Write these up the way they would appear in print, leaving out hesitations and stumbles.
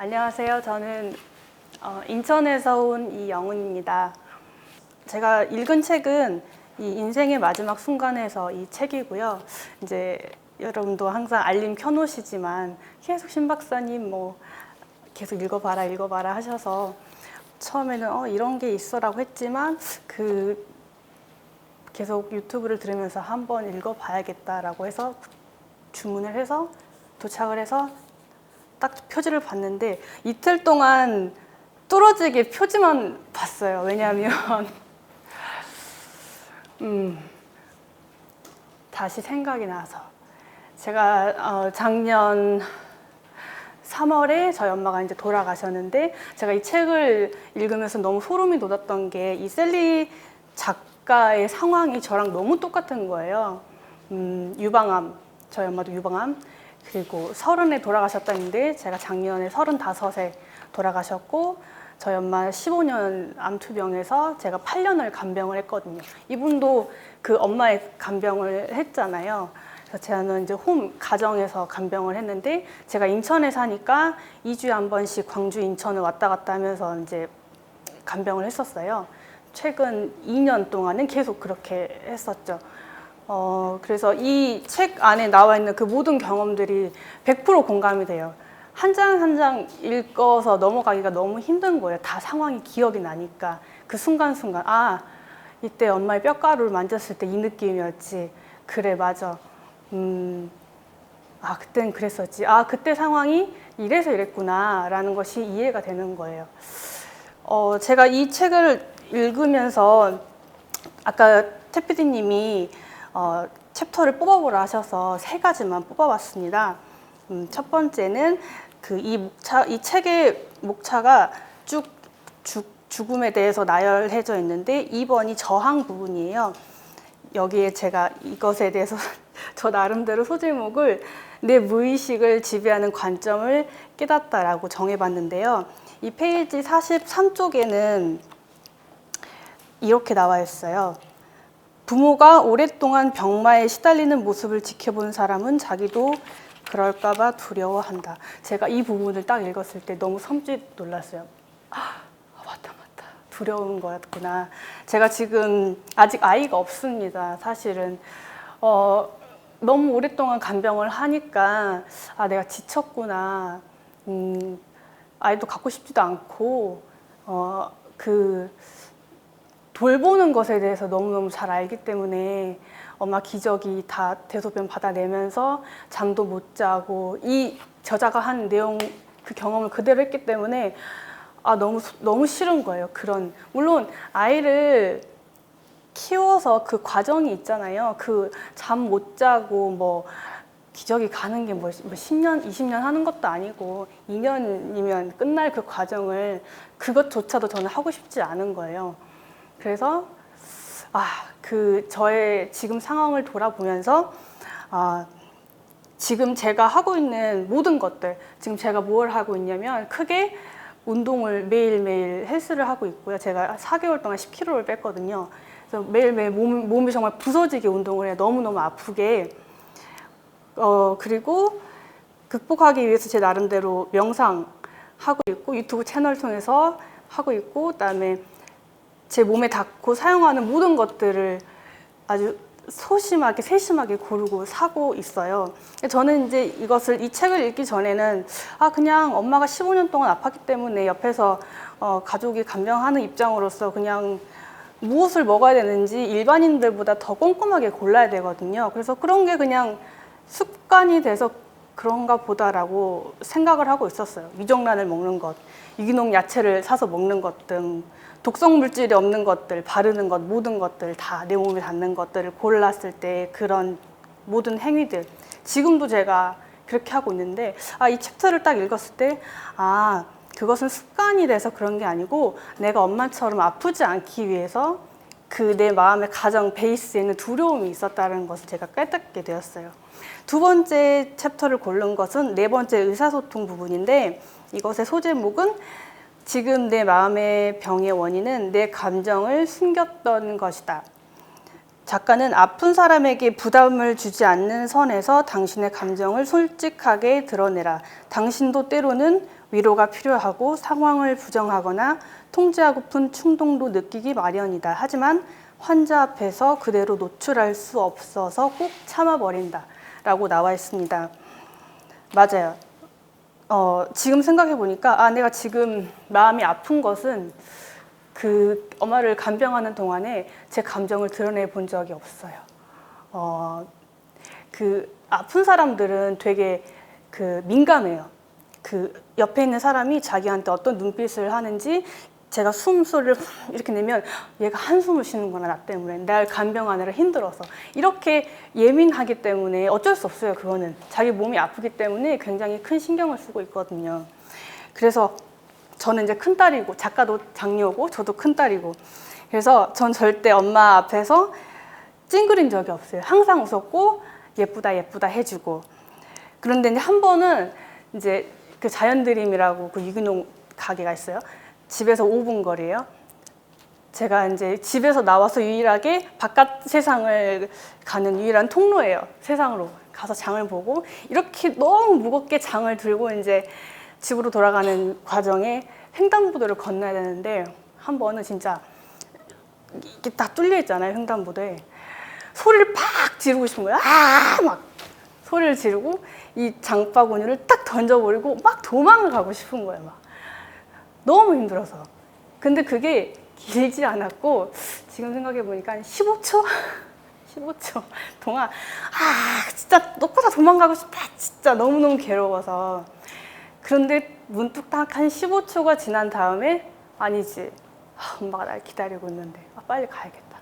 안녕하세요. 저는 인천에서 온 이영훈입니다. 제가 읽은 책은 이 인생의 마지막 순간에서 이 책이고요. 이제 여러분도 항상 알림 켜놓으시지만 계속 신 박사님 계속 읽어봐라 하셔서 처음에는 이런 게 있어라고 했지만 계속 유튜브를 들으면서 한번 읽어봐야겠다라고 해서 주문을 해서 도착을 해서 딱 표지를 봤는데 이틀 동안 뚫어지게 표지만 봤어요. 왜냐하면 다시 생각이 나서 제가 작년 3월에 저희 엄마가 이제 돌아가셨는데 제가 이 책을 읽으면서 너무 소름이 돋았던 게 이 셀리 작가의 상황이 저랑 너무 똑같은 거예요. 유방암, 저희 엄마도 유방암, 그리고 30에 돌아가셨다는데 제가 작년에 35에 돌아가셨고 저희 엄마 15년 암투병에서 제가 8년을 간병을 했거든요. 이분도 그 엄마의 간병을 했잖아요. 그래서 저는 이제 가정에서 간병을 했는데 제가 인천에 사니까 2주에 한 번씩 광주, 인천을 왔다 갔다 하면서 이제 간병을 했었어요. 최근 2년 동안은 계속 그렇게 했었죠. 그래서 이 책 안에 나와 있는 그 모든 경험들이 100% 공감이 돼요. 한 장 한 장 읽어서 넘어가기가 너무 힘든 거예요. 다 상황이 기억이 나니까. 그 순간순간, 이때 엄마의 뼈가루를 만졌을 때 이 느낌이었지. 그래, 맞아. 그땐 그랬었지. 그때 상황이 이래서 이랬구나. 라는 것이 이해가 되는 거예요. 제가 이 책을 읽으면서 아까 최 PD님이 챕터를 뽑아보라 하셔서 3가지만 뽑아봤습니다. 첫 번째는 이 책의 목차가 쭉 죽음에 대해서 나열해져 있는데 2번이 저항 부분이에요. 여기에 제가 이것에 대해서 저 나름대로 소제목을 내 무의식을 지배하는 관점을 깨닫다라고 정해봤는데요. 이 페이지 43쪽에는 이렇게 나와 있어요. 부모가 오랫동안 병마에 시달리는 모습을 지켜본 사람은 자기도 그럴까봐 두려워한다. 제가 이 부분을 딱 읽었을 때 너무 섬찟 놀랐어요. 맞다. 두려운 거였구나. 제가 지금 아직 아이가 없습니다. 사실은 너무 오랫동안 간병을 하니까 내가 지쳤구나. 아이도 갖고 싶지도 않고 돌보는 것에 대해서 너무너무 잘 알기 때문에 엄마 기저귀 다 대소변 받아내면서 잠도 못 자고 이 저자가 한 내용 그 경험을 그대로 했기 때문에 너무 싫은 거예요. 물론 아이를 키워서 그 과정이 있잖아요. 그 잠 못 자고 기저귀 가는 게 10년, 20년 하는 것도 아니고 2년이면 끝날 그 과정을 그것조차도 저는 하고 싶지 않은 거예요. 그래서 저의 지금 상황을 돌아보면서 지금 제가 하고 있는 모든 것들, 지금 제가 뭘 하고 있냐면 크게 운동을 매일매일 헬스를 하고 있고요. 제가 4개월 동안 10kg를 뺐거든요. 그래서 매일매일 몸이 정말 부서지게 운동을 해요. 너무너무 아프게. 그리고 극복하기 위해서 제 나름대로 명상하고 있고 유튜브 채널 통해서 하고 있고 그다음에 제 몸에 닿고 사용하는 모든 것들을 아주 소심하게 세심하게 고르고 사고 있어요. 저는 이제 이 책을 읽기 전에는 그냥 엄마가 15년 동안 아팠기 때문에 옆에서 가족이 간병하는 입장으로서 그냥 무엇을 먹어야 되는지 일반인들보다 더 꼼꼼하게 골라야 되거든요. 그래서 그런 게 그냥 습관이 돼서 그런가 보다라고 생각을 하고 있었어요. 위정란을 먹는 것, 유기농 야채를 사서 먹는 것 등 독성 물질이 없는 것들, 바르는 것, 모든 것들 다 내 몸에 닿는 것들을 골랐을 때 그런 모든 행위들, 지금도 제가 그렇게 하고 있는데 이 챕터를 딱 읽었을 때 그것은 습관이 돼서 그런 게 아니고 내가 엄마처럼 아프지 않기 위해서 내 마음의 가정 베이스에는 두려움이 있었다는 것을 제가 깨닫게 되었어요. 두 번째 챕터를 고른 것은 4번째 의사소통 부분인데 이것의 소제목은 지금 내 마음의 병의 원인은 내 감정을 숨겼던 것이다. 작가는 아픈 사람에게 부담을 주지 않는 선에서 당신의 감정을 솔직하게 드러내라. 당신도 때로는 위로가 필요하고 상황을 부정하거나 통제하고픈 충동도 느끼기 마련이다. 하지만 환자 앞에서 그대로 노출할 수 없어서 꼭 참아버린다. 라고 나와 있습니다. 맞아요. 지금 생각해 보니까 내가 지금 마음이 아픈 것은 그 엄마를 간병하는 동안에 제 감정을 드러내 본 적이 없어요. 그 아픈 사람들은 되게 그 민감해요. 그 옆에 있는 사람이 자기한테 어떤 눈빛을 하는지 제가 숨소리를 이렇게 내면 얘가 한숨을 쉬는구나, 나 때문에. 날 간병하느라 힘들어서. 이렇게 예민하기 때문에 어쩔 수 없어요, 그거는. 자기 몸이 아프기 때문에 굉장히 큰 신경을 쓰고 있거든요. 그래서 저는 이제 큰딸이고, 작가도 장녀고, 저도 큰딸이고. 그래서 전 절대 엄마 앞에서 찡그린 적이 없어요. 항상 웃었고, 예쁘다, 예쁘다 해주고. 그런데 이제 한 번은 이제 그 자연드림이라고 그 유기농 가게가 있어요. 집에서 5분 거리예요. 제가 이제 집에서 나와서 유일하게 바깥 세상을 가는 유일한 통로예요. 세상으로 가서 장을 보고 이렇게 너무 무겁게 장을 들고 이제 집으로 돌아가는 과정에 횡단보도를 건너야 되는데 한 번은 진짜 이게 딱 뚫려 있잖아요, 횡단보도에. 소리를 팍 지르고 싶은 거예요. 막 소리를 지르고 이 장바구니를 딱 던져버리고 막 도망을 가고 싶은 거예요, 막. 너무 힘들어서. 근데 그게 길지 않았고 지금 생각해 보니까 한 15초? 15초 동안 진짜 놓고서 도망가고 싶다. 진짜 너무너무 괴로워서. 그런데 문득 딱 한 15초가 지난 다음에 아니지. 엄마가 날 기다리고 있는데 빨리 가야겠다.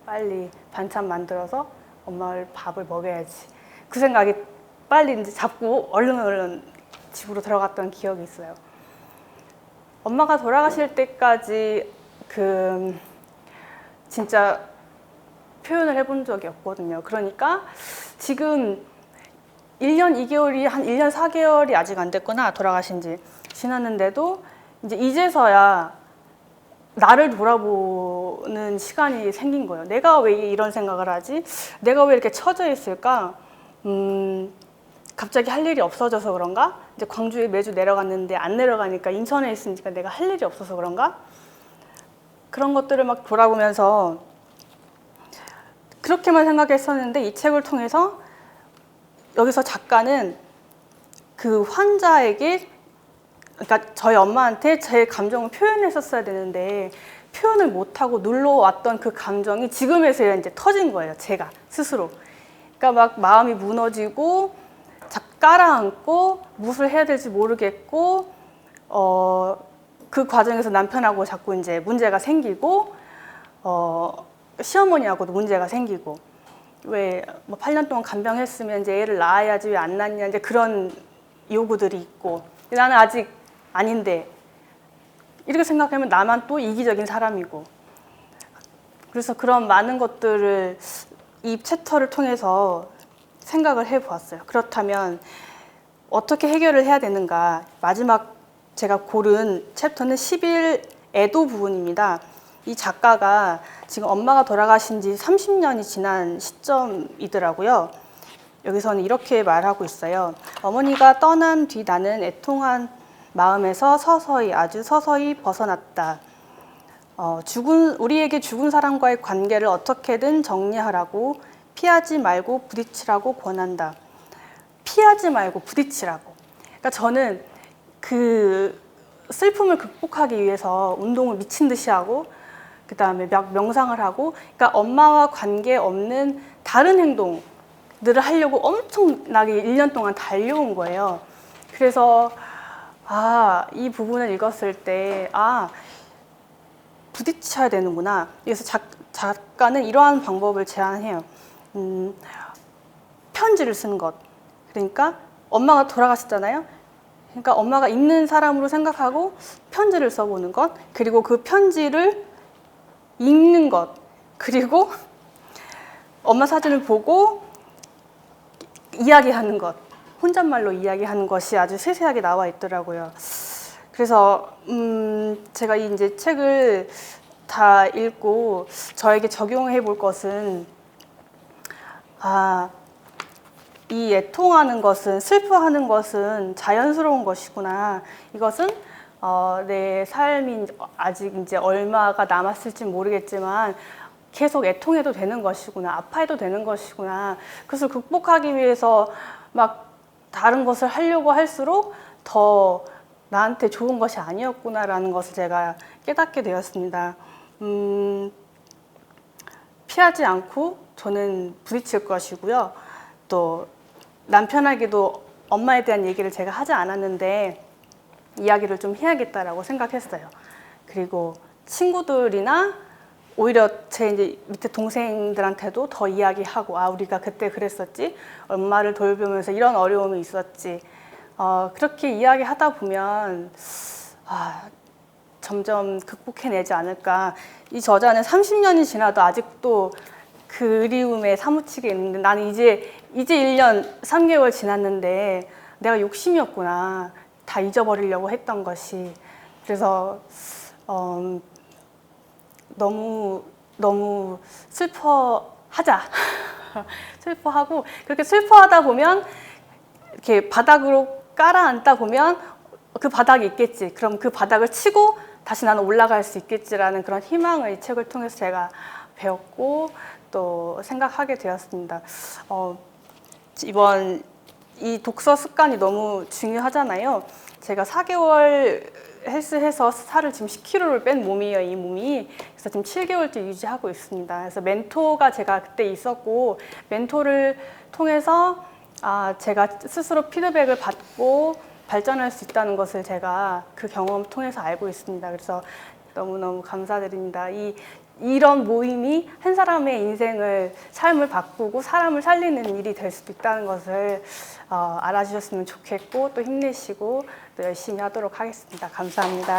빨리 반찬 만들어서 엄마를 밥을 먹여야지. 그 생각이 빨리 이제 잡고 얼른 집으로 들어갔던 기억이 있어요. 엄마가 돌아가실 때까지 진짜 표현을 해본 적이 없거든요. 그러니까 지금 1년 2개월이 한 1년 4개월이 아직 안 됐구나, 돌아가신 지 지났는데도 이제서야 나를 돌아보는 시간이 생긴 거예요. 내가 왜 이런 생각을 하지? 내가 왜 이렇게 처져 있을까? 갑자기 할 일이 없어져서 그런가? 이제 광주에 매주 내려갔는데 안 내려가니까 인천에 있으니까 내가 할 일이 없어서 그런가? 그런 것들을 막 돌아보면서 그렇게만 생각했었는데 이 책을 통해서 여기서 작가는 그 환자에게, 그러니까 저희 엄마한테 제 감정을 표현했었어야 되는데 표현을 못하고 눌러왔던 그 감정이 지금에서야 이제 터진 거예요, 제가 스스로. 그러니까 막 마음이 무너지고 깔아앉고 무엇을 해야 될지 모르겠고 그 과정에서 남편하고 자꾸 이제 문제가 생기고 시어머니하고도 문제가 생기고 왜 뭐 8년 동안 간병했으면 이제 애를 낳아야지 왜 안 낳냐 이제 그런 요구들이 있고 나는 아직 아닌데 이렇게 생각하면 나만 또 이기적인 사람이고 그래서 그런 많은 것들을 이 챕터를 통해서 생각을 해보았어요. 그렇다면 어떻게 해결을 해야 되는가? 마지막 제가 고른 챕터는 11 애도 부분입니다. 이 작가가 지금 엄마가 돌아가신 지 30년이 지난 시점이더라고요. 여기서는 이렇게 말하고 있어요. 어머니가 떠난 뒤 나는 애통한 마음에서 서서히 아주 서서히 벗어났다. 우리에게 죽은 사람과의 관계를 어떻게든 정리하라고 피하지 말고 부딪히라고 권한다. 피하지 말고 부딪히라고. 그러니까 저는 그 슬픔을 극복하기 위해서 운동을 미친 듯이 하고 그 다음에 명상을 하고 그러니까 엄마와 관계없는 다른 행동들을 하려고 엄청나게 1년 동안 달려온 거예요. 그래서 이 부분을 읽었을 때 부딪혀야 되는구나. 그래서 작가는 이러한 방법을 제안해요. 편지를 쓰는 것. 그러니까 엄마가 돌아가셨잖아요. 그러니까 엄마가 있는 사람으로 생각하고 편지를 써보는 것. 그리고 그 편지를 읽는 것. 그리고 엄마 사진을 보고 이야기하는 것. 혼잣말로 이야기하는 것이 아주 세세하게 나와 있더라고요. 그래서 제가 이제 책을 다 읽고 저에게 적용해 볼 것은 이 애통하는 것은, 슬퍼하는 것은 자연스러운 것이구나. 이것은 내 삶이 아직 이제 얼마가 남았을지 모르겠지만 계속 애통해도 되는 것이구나, 아파해도 되는 것이구나. 그것을 극복하기 위해서 막 다른 것을 하려고 할수록 더 나한테 좋은 것이 아니었구나라는 것을 제가 깨닫게 되었습니다. 피하지 않고 저는 부딪힐 것이고요. 또 남편에게도 엄마에 대한 얘기를 제가 하지 않았는데 이야기를 좀 해야겠다라고 생각했어요. 그리고 친구들이나 오히려 제 이제 밑에 동생들한테도 더 이야기하고, 아, 우리가 그때 그랬었지, 엄마를 돌보면서 이런 어려움이 있었지. 그렇게 이야기하다 보면 점점 극복해내지 않을까. 이 저자는 30년이 지나도 아직도 그리움에 사무치게 있는데, 나는 이제 1년 3개월 지났는데 내가 욕심이었구나, 다 잊어버리려고 했던 것이. 그래서 너무 슬퍼하자. 슬퍼하고, 그렇게 슬퍼하다 보면 이렇게 바닥으로 깔아앉다 보면 그 바닥이 있겠지. 그럼 그 바닥을 치고 다시 나는 올라갈 수 있겠지라는 그런 희망을 이 책을 통해서 제가 배웠고 또 생각하게 되었습니다. 이번 이 독서 습관이 너무 중요하잖아요. 제가 4개월 헬스해서 살을 지금 10kg를 뺀 몸이에요, 이 몸이. 그래서 지금 7개월째 유지하고 있습니다. 그래서 멘토가 제가 그때 있었고, 멘토를 통해서 제가 스스로 피드백을 받고 발전할 수 있다는 것을 제가 그 경험을 통해서 알고 있습니다. 그래서 너무너무 감사드립니다. 이런 모임이 한 사람의 인생을, 삶을 바꾸고 사람을 살리는 일이 될 수도 있다는 것을 알아주셨으면 좋겠고, 또 힘내시고 또 열심히 하도록 하겠습니다. 감사합니다.